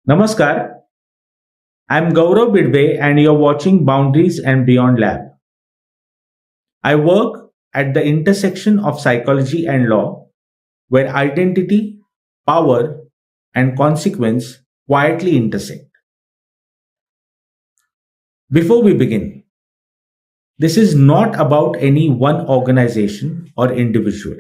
Namaskar, I'm Gaurav Bidve and you're watching Boundaries and Beyond Lab. I work at the intersection of psychology and law, where identity, power, and consequence quietly intersect. Before we begin, this is not about any one organization or individual.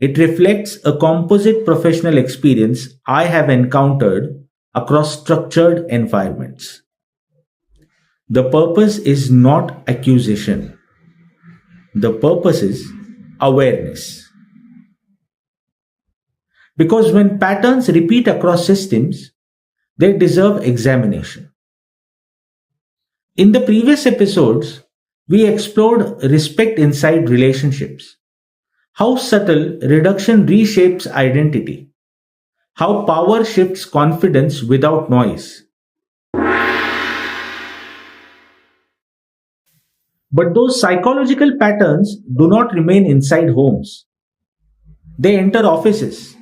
It reflects a composite professional experience I have encountered across structured environments. The purpose is not accusation. The purpose is awareness. Because when patterns repeat across systems, they deserve examination. In the previous episodes, we explored respect inside relationships, how subtle reduction reshapes identity, how power shifts confidence without noise. But those psychological patterns do not remain inside homes. They enter offices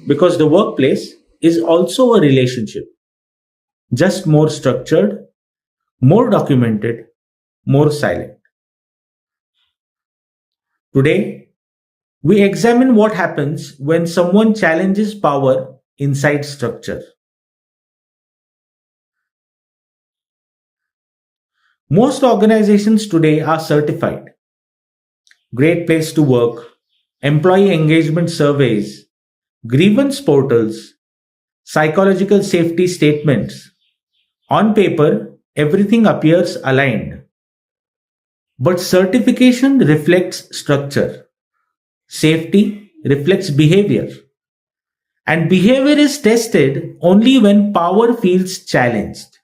because the workplace is also a relationship, just more structured, more documented, more silent. Today, we examine what happens when someone challenges power inside structure. Most organizations today are certified. Great place to work, employee engagement surveys, grievance portals, psychological safety statements. On paper, everything appears aligned. But certification reflects structure. Safety reflects behavior. And behavior is tested only when power feels challenged.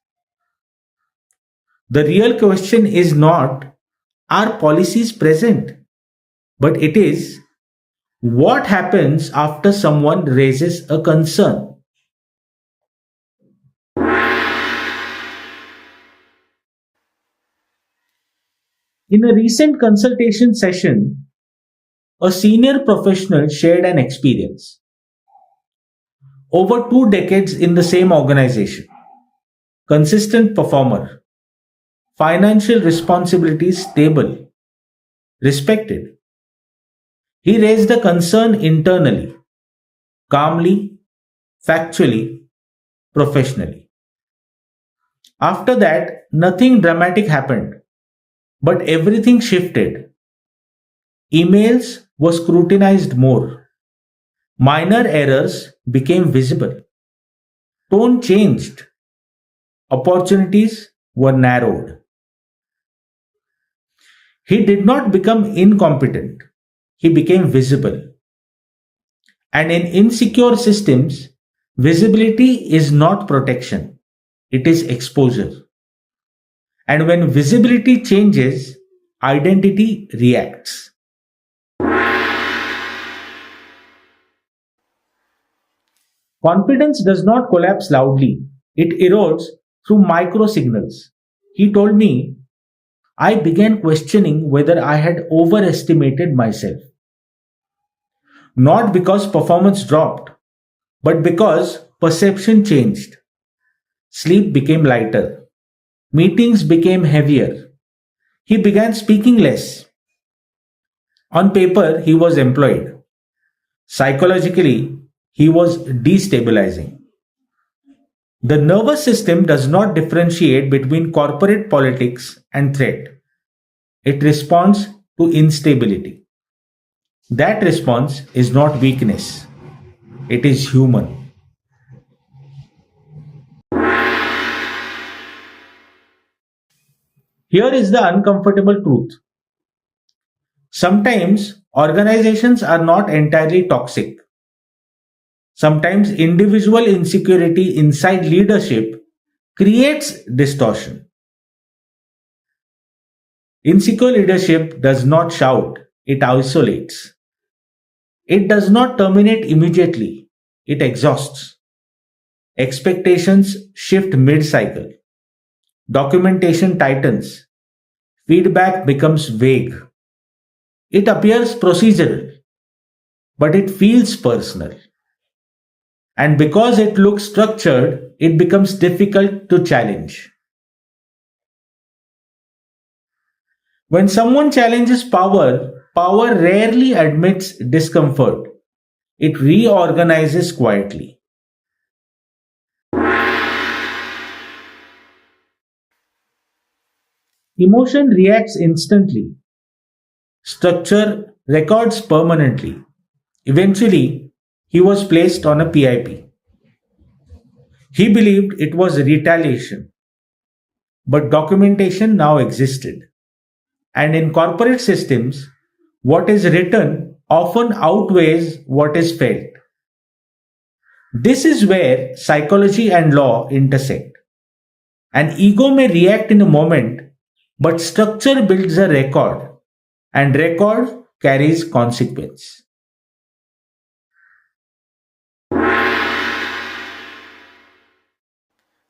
The real question is not, are policies present? But it is, what happens after someone raises a concern? In a recent consultation session, a senior professional shared an experience. Over 2 decades in the same organization, consistent performer, financial responsibilities stable, respected. He raised a concern internally, calmly, factually, professionally. After that, nothing dramatic happened, but everything shifted. Emails were scrutinized more. Minor errors became visible. Tone changed. Opportunities were narrowed. He did not become incompetent. He became visible. And in insecure systems, visibility is not protection. It is exposure. And when visibility changes, identity reacts. Confidence does not collapse loudly, it erodes through micro signals. He told me, I began questioning whether I had overestimated myself. Not because performance dropped, but because perception changed. Sleep became lighter. Meetings became heavier. He began speaking less. On paper, he was employed. Psychologically, he was destabilizing. The nervous system does not differentiate between corporate politics and threat. It responds to instability. That response is not weakness, it is human. Here is the uncomfortable truth. Sometimes organizations are not entirely toxic. Sometimes individual insecurity inside leadership creates distortion. Insecure leadership does not shout, it isolates. It does not terminate immediately, it exhausts. Expectations shift mid cycle. Documentation tightens. Feedback becomes vague. It appears procedural, but it feels personal. And because it looks structured, it becomes difficult to challenge. When someone challenges power, power rarely admits discomfort. It reorganizes quietly. Emotion reacts instantly. Structure records permanently. Eventually, he was placed on a PIP. He believed it was retaliation, but documentation now existed. And in corporate systems, what is written often outweighs what is felt. This is where psychology and law intersect. An ego may react in a moment, but structure builds a record, and record carries consequence.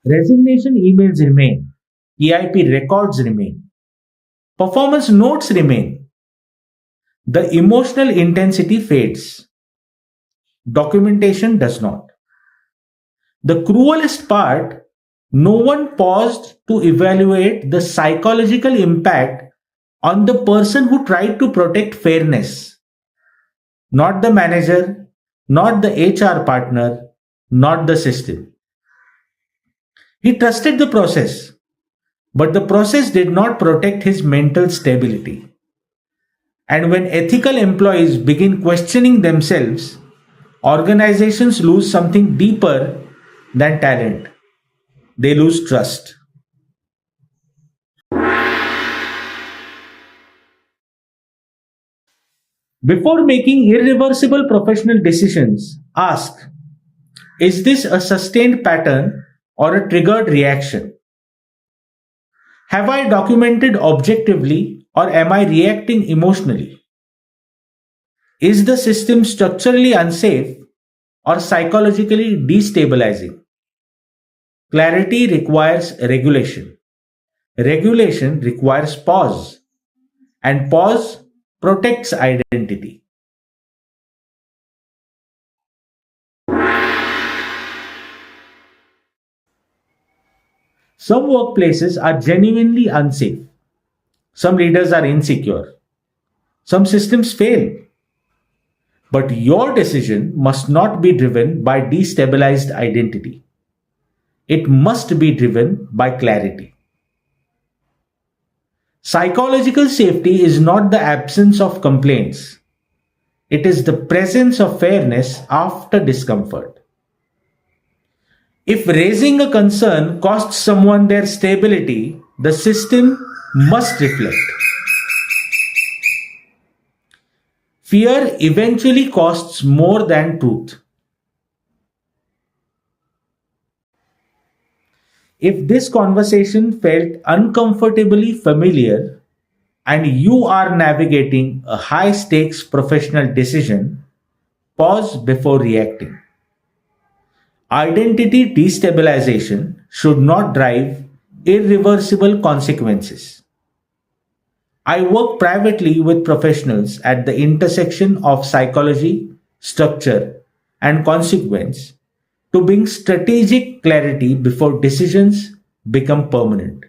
Resignation emails remain, EIP records remain, performance notes remain. The emotional intensity fades, documentation does not. The cruelest part, no one paused to evaluate the psychological impact on the person who tried to protect fairness. Not the manager, not the HR partner, not the system. He trusted the process, but the process did not protect his mental stability. And when ethical employees begin questioning themselves, organizations lose something deeper than talent. They lose trust. Before making irreversible professional decisions, ask, is this a sustained pattern or a triggered reaction? Have I documented objectively or am I reacting emotionally? Is the system structurally unsafe or psychologically destabilizing? Clarity requires regulation. Regulation requires pause. And pause protects identity. Some workplaces are genuinely unsafe. Some leaders are insecure. Some systems fail. But your decision must not be driven by destabilized identity. It must be driven by clarity. Psychological safety is not the absence of complaints, it is the presence of fairness after discomfort. If raising a concern costs someone their stability, the system must reflect. Fear eventually costs more than truth. If this conversation felt uncomfortably familiar and you are navigating a high stakes professional decision, pause before reacting. Identity destabilization should not drive irreversible consequences. I work privately with professionals at the intersection of psychology, structure, and consequence to bring strategic clarity before decisions become permanent.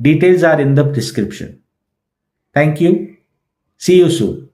Details are in the description. Thank you. See you soon.